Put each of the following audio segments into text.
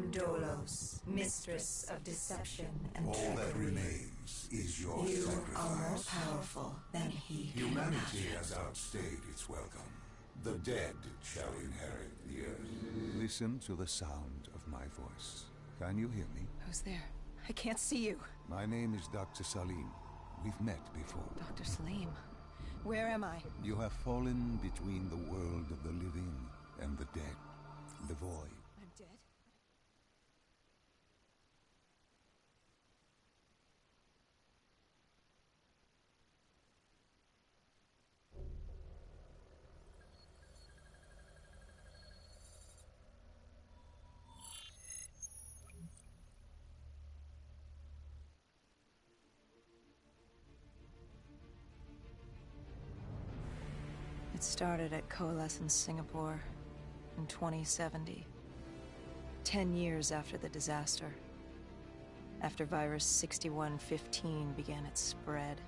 am Dolos, mistress of deception and All trickery. that remains is your You sacrifice. are more powerful than he can Humanity imagine. has outstayed its welcome. The dead shall inherit the earth. Listen to the sound of my voice. Can you hear me? Who's there? I can't see you. My name is Dr. Salim. We've met before. Dr. Salim. Where am I? You have fallen between the world of the living and the dead. The void. I'm dead? It started at Coalescence Singapore in 2070. 10 years after the disaster. After Virus 6115 began its spread.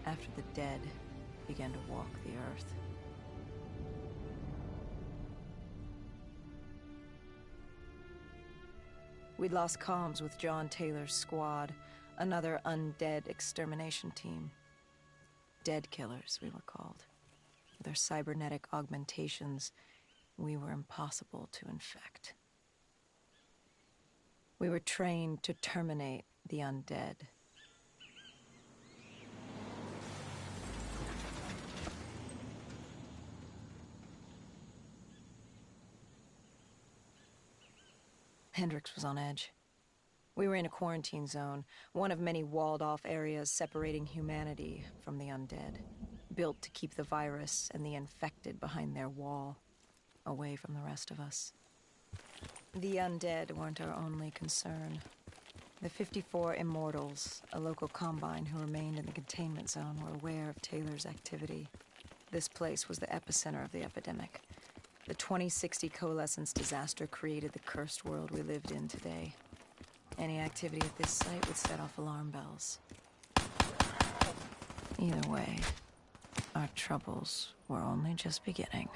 After the dead began to walk the earth. We'd lost comms with John Taylor's squad, another undead extermination team. Dead killers, we were called. With our cybernetic augmentations, we were impossible to infect. We were trained to terminate the undead. Hendricks was on edge. We were in a quarantine zone, one of many walled-off areas separating humanity from the undead, built to keep the virus and the infected behind their wall, away from the rest of us. The undead weren't our only concern. The 54 Immortals, a local combine who remained in the containment zone, were aware of Taylor's activity. This place was the epicenter of the epidemic. The 2060 Coalescence disaster created the cursed world we lived in today. Any activity at this site would set off alarm bells. Either way, our troubles were only just beginning.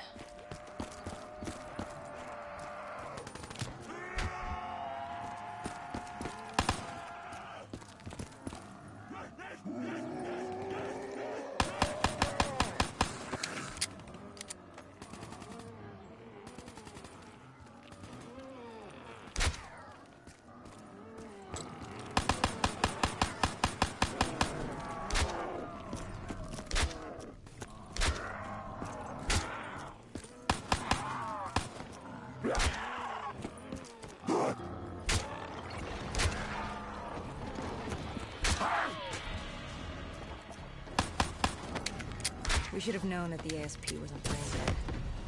We should have known that the ASP wasn't brain dead.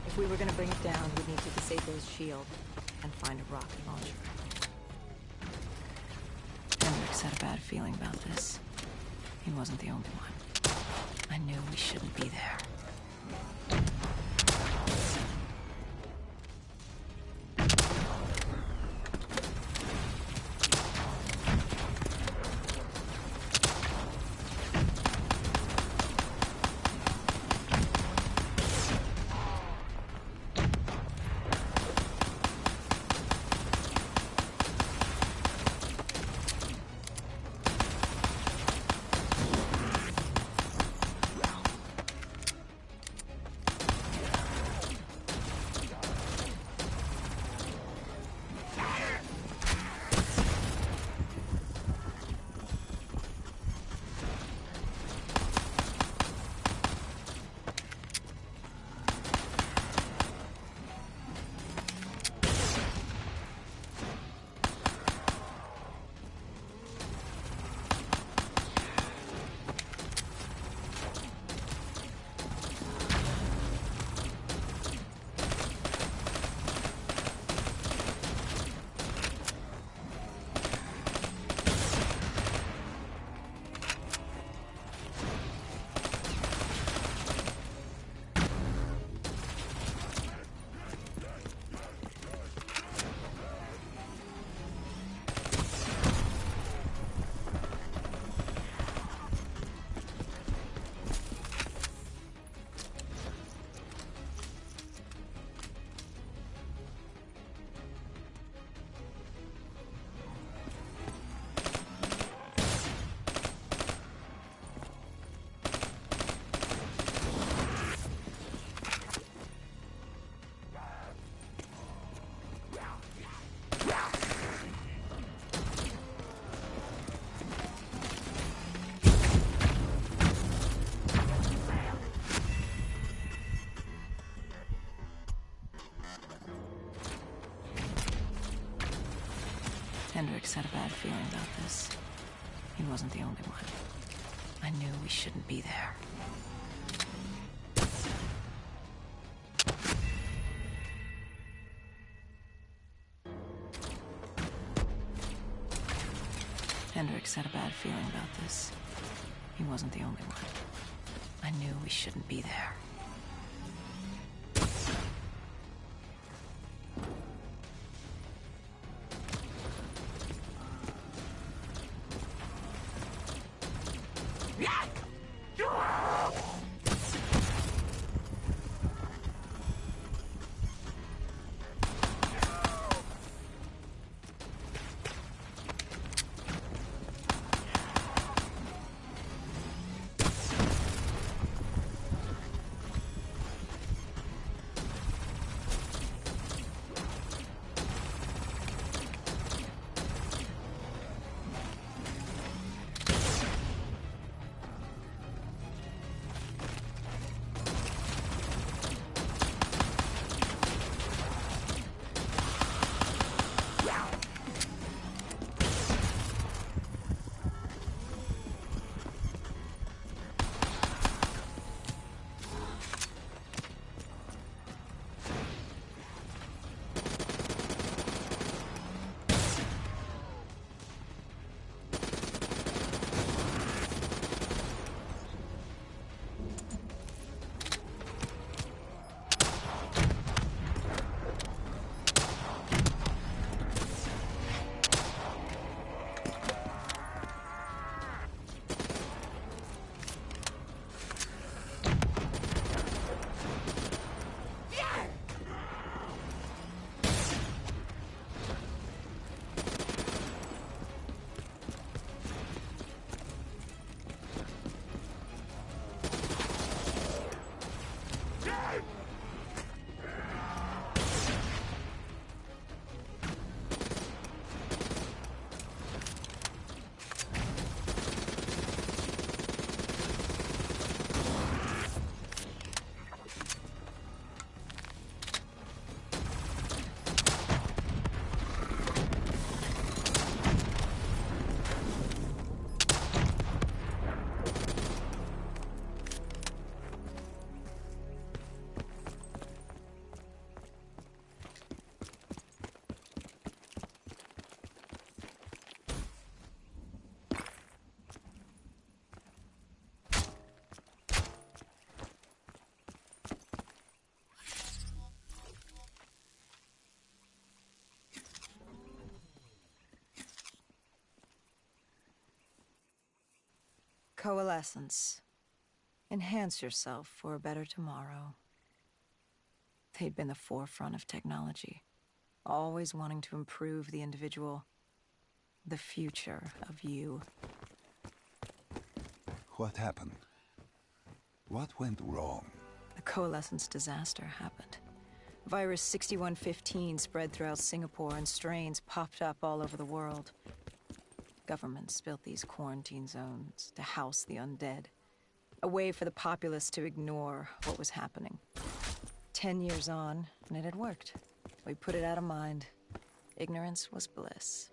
If we were gonna bring it down, we'd need to Disable's shield and find a rocket launcher. Hendricks had a bad feeling about this. He wasn't the only one. I knew we shouldn't be there. Hendricks had a bad feeling about this. He wasn't the only one. I knew we shouldn't be there. Hendricks had a bad feeling about this. He wasn't the only one. I knew we shouldn't be there. Coalescence. Enhance yourself for a better tomorrow. They'd been the forefront of technology, always wanting to improve the individual, the future of you. What happened? What went wrong? The Coalescence disaster happened. Virus 6115 spread throughout Singapore and strains popped up all over the world. Governments built these quarantine zones to house the undead. A way for the populace to ignore what was happening. 10 years on, and it had worked. We put it out of mind. Ignorance was bliss.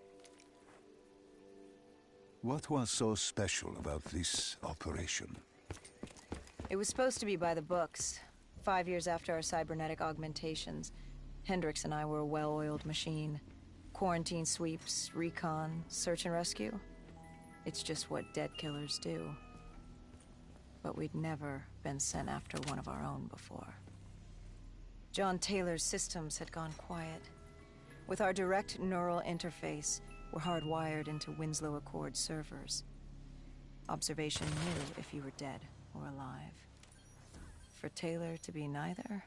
What was so special about this operation? It was supposed to be by the books. 5 years after our cybernetic augmentations, Hendricks and I were a well-oiled machine. Quarantine sweeps, recon, search and rescue. It's just what dead killers do. But we'd never been sent after one of our own before. John Taylor's systems had gone quiet. With our direct neural interface, we're hardwired into Winslow Accord servers. Observation knew if you were dead or alive. For Taylor to be neither,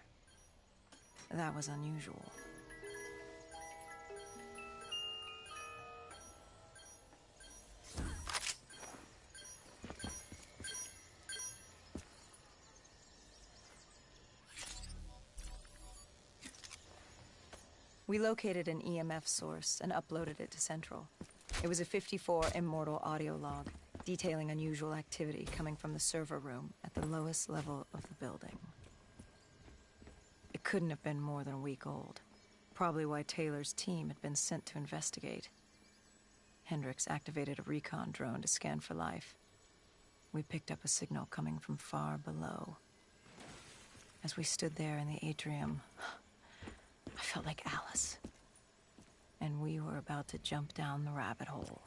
that was unusual. We located an EMF source and uploaded it to Central. It was a 54 immortal audio log, detailing unusual activity coming from the server room at the lowest level of the building. It couldn't have been more than a week old, probably why Taylor's team had been sent to investigate. Hendricks activated a recon drone to scan for life. We picked up a signal coming from far below. As we stood there in the atrium, I felt like Alice. And we were about to jump down the rabbit hole.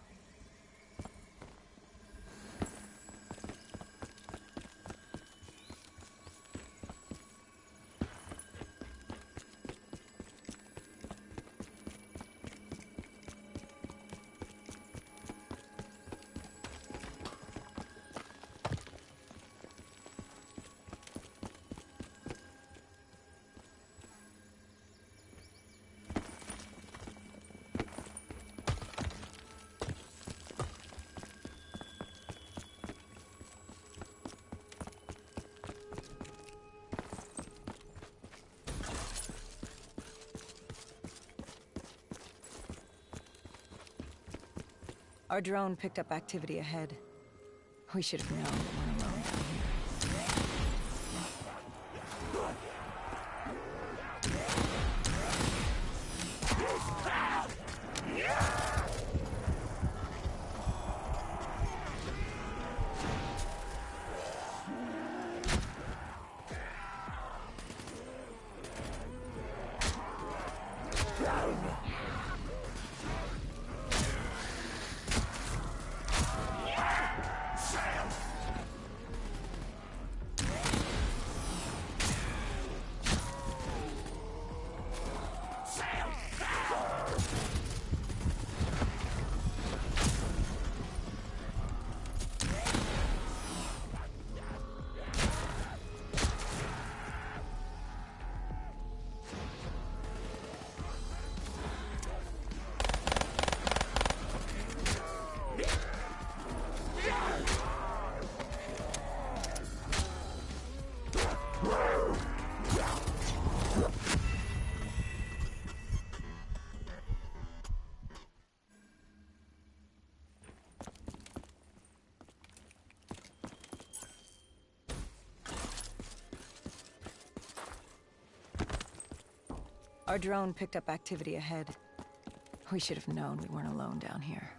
Our drone picked up activity ahead. We should have known that we're alone down here. Our drone picked up activity ahead. We should have known we weren't alone down here.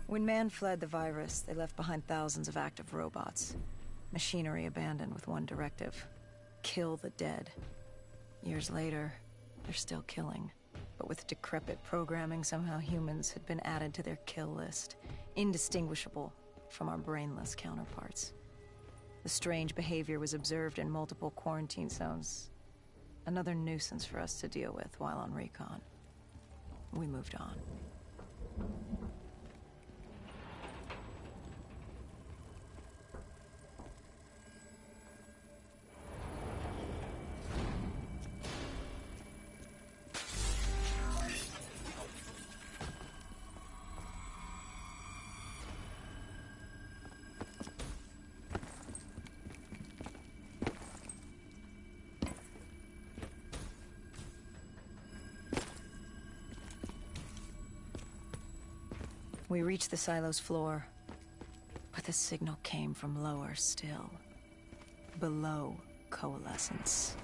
When man fled the virus, they left behind thousands of active robots. Machinery abandoned with one directive: kill the dead. Years later, they're still killing. But with decrepit programming, somehow humans had been added to their kill list, indistinguishable from our brainless counterparts. The strange behavior was observed in multiple quarantine zones. Another nuisance for us to deal with while on recon. we moved on. We reached the silo's floor, but the signal came from lower still, below Coalescence.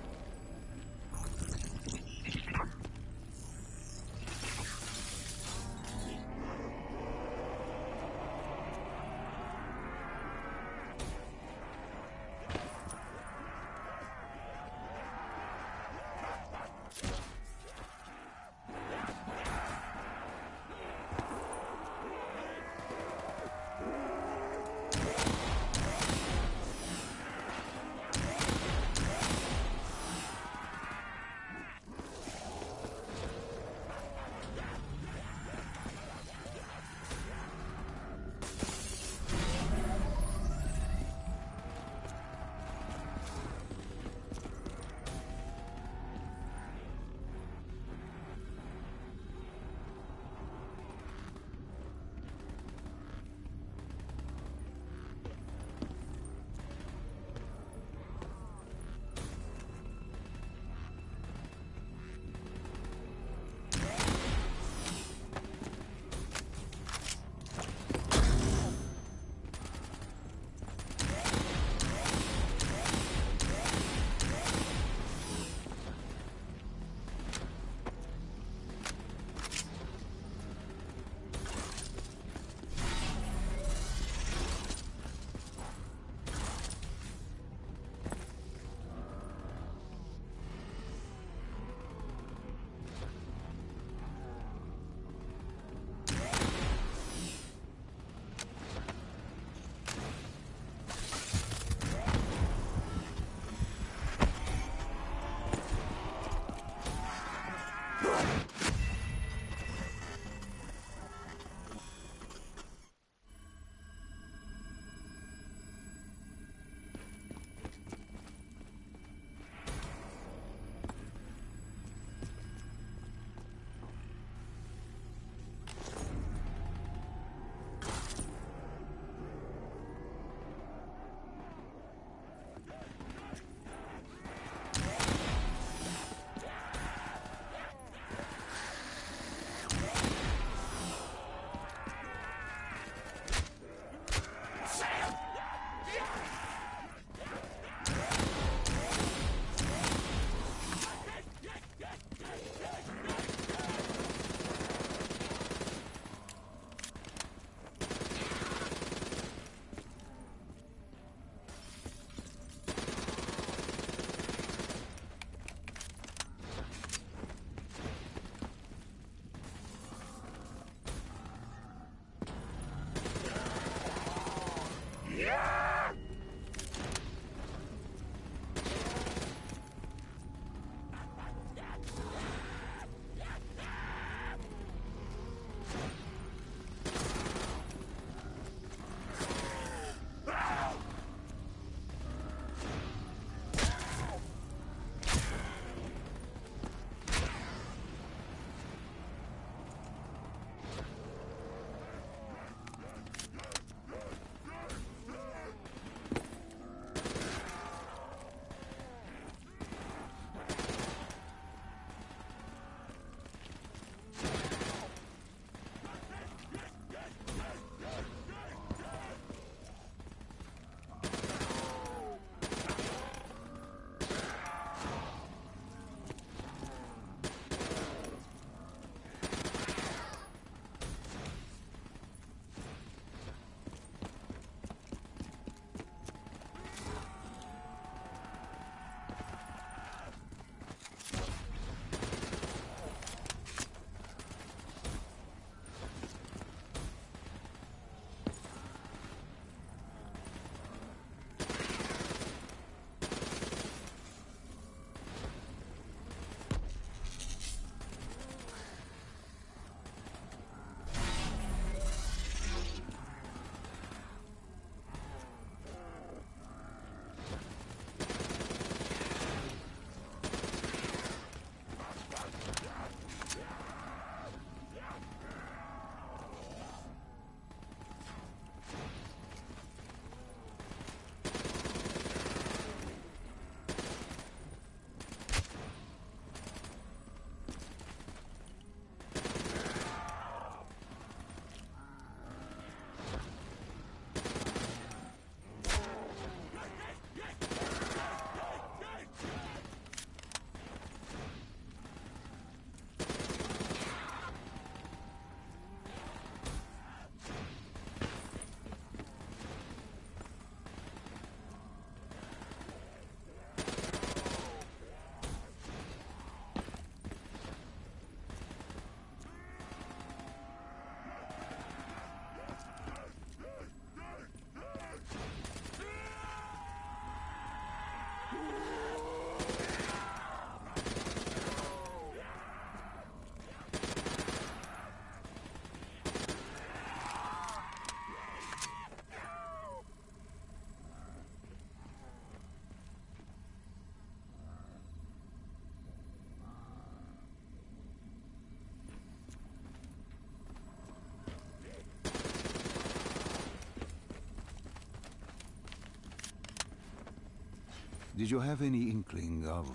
Did you have any inkling of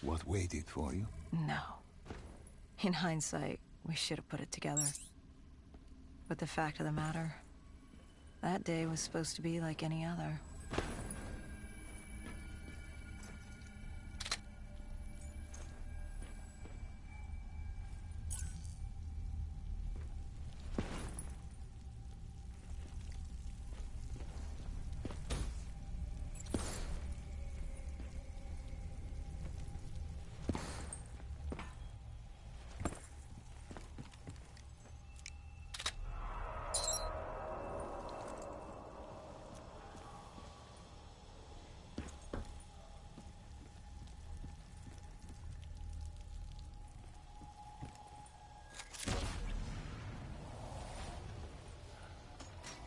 what waited for you? No. In hindsight, we should have put it together. But the fact of the matter, that day was supposed to be like any other.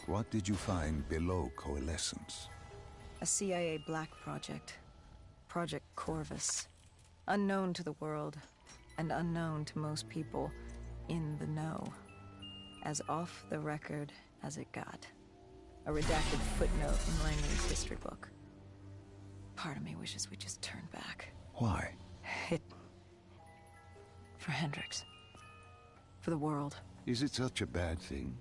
What did you find below Coalescence? A CIA black project. Project Corvus. Unknown to the world, and unknown to most people in the know. As off the record as it got. A redacted footnote in Langley's history book. Part of me wishes we just turned back. Why? For Hendricks. For the world. Is it such a bad thing?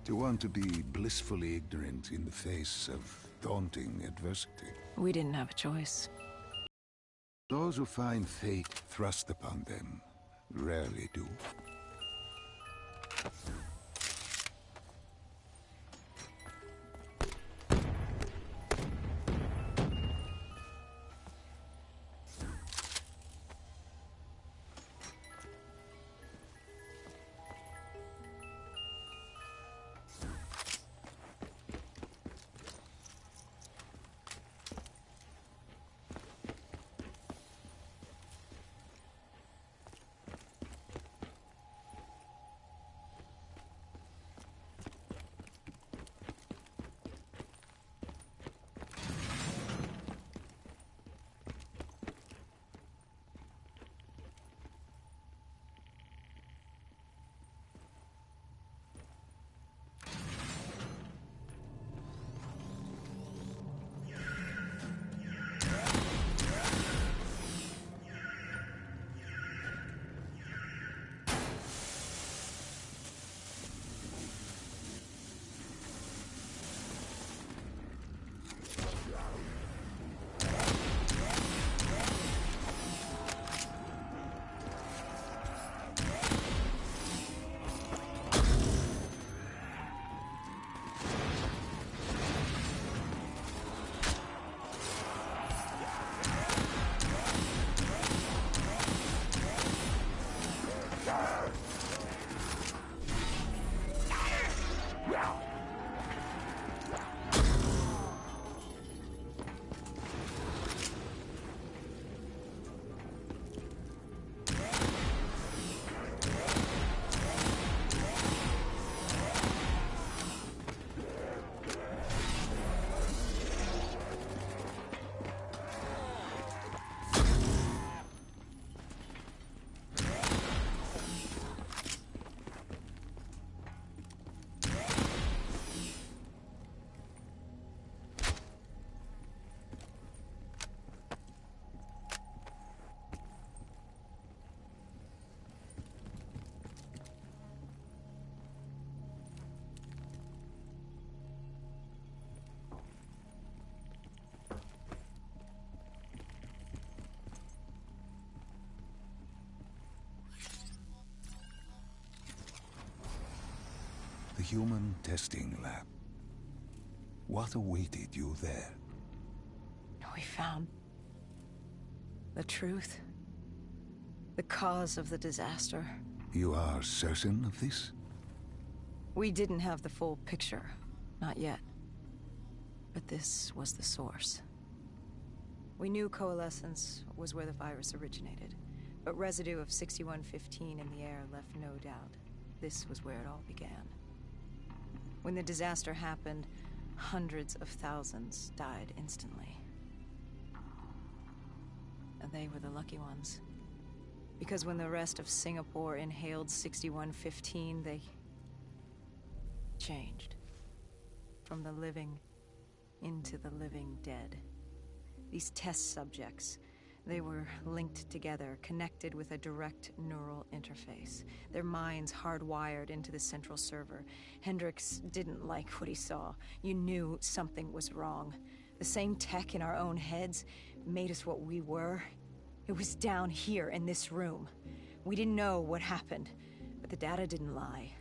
To want to be blissfully ignorant in the face of daunting adversity? We didn't have a choice. Those who find fate thrust upon them rarely do. The human testing lab. What awaited you there? We found the truth. The cause of the disaster. You are certain of this? We didn't have the full picture. Not yet. But this was the source. We knew Coalescence was where the virus originated, but residue of 6115 in the air left no doubt. This was where it all began. When the disaster happened, hundreds of thousands died instantly. And they were the lucky ones. Because when the rest of Singapore inhaled 6115, they changed. From the living into the living dead. These test subjects, they were linked together, connected with a direct neural interface. Their minds hardwired into the central server. Hendricks didn't like what he saw. You knew something was wrong. The same tech in our own heads made us what we were. It was down here in this room. We didn't know what happened, but the data didn't lie.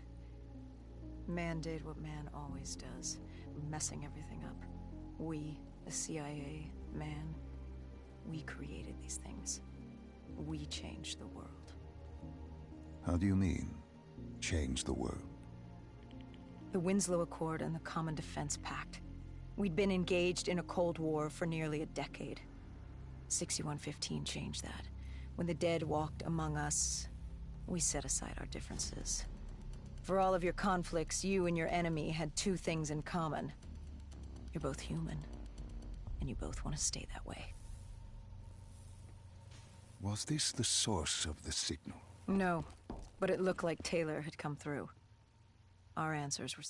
Man did what man always does, messing everything up. We, the CIA, man, we created these things. We changed the world. How do you mean, change the world? The Winslow Accord and the Common Defense Pact. We'd been engaged in a Cold War for nearly a decade. 6115 changed that. When the dead walked among us, we set aside our differences. For all of your conflicts, you and your enemy had two things in common. You're both human, and you both want to stay that way. Was this the source of the signal? No, but it looked like Taylor had come through. Our answers were